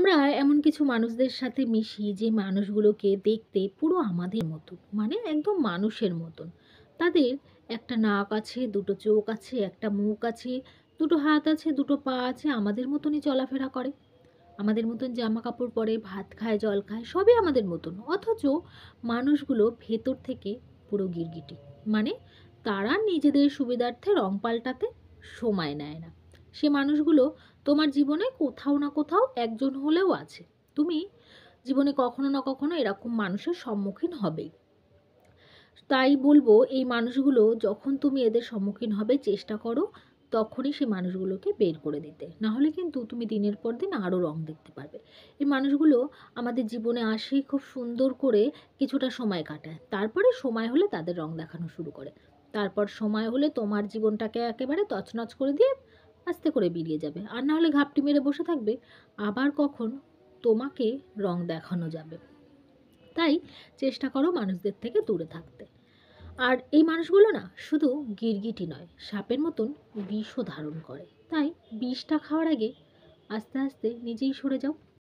আমরা এমন কিছু মানুষদের সাথে মিশি যে মানুষগুলোকে দেখতে পুরো আমাদের মতন, মানে একদম মানুষের মতন। তাদের একটা নাক আছে, দুটো চোখ আছে, একটা মুখ আছে, দুটো হাত আছে, দুটো পা আছে, আমাদের মতনই চলাফেরা করে, আমাদের মতন জামা কাপড় পরে, ভাত খায়, জল খায়, সবই আমাদের মতন। অথচ মানুষগুলো ভেতর থেকে পুরো গিরগিটি। মানে তারা নিজেদের সুবিধার্থে রং পাল্টাতে সময় নেয় না। সে মানুষগুলো তোমার জীবনে কোথাও না কোথাও একজন হলেও আছে। তুমি জীবনে কখনো না কখনো এরকম মানুষের সম্মুখীন হবেই। তাই বলবো, এই মানুষগুলো যখন তুমি এদের সম্মুখীন হবে, চেষ্টা করো তখনই সেই মানুষগুলোকে বের করে দিতে। না হলে কিন্তু তুমি দিনের পর দিন আরও রং দেখতে পারবে। এই মানুষগুলো আমাদের জীবনে আসে, খুব সুন্দর করে কিছুটা সময় কাটায়, তারপরে সময় হলে তাদের রং দেখানো শুরু করে। তারপর সময় হলে তোমার জীবনটাকে একেবারে তছনছ করে দিয়ে আস্তে করে বেরিয়ে যাবে। আর না হলে ঘাপটি মেরে বসে থাকবে, আবার কখন তোমাকে রং দেখানো যাবে। তাই চেষ্টা করো মানুষদের থেকে দূরে থাকতে। আর এই মানুষগুলো না শুধু গিরগিটি নয়, সাপের মতন বিষও ধারণ করে। তাই বিষটা খাওয়ার আগে আস্তে আস্তে নিজেই সরে যাও।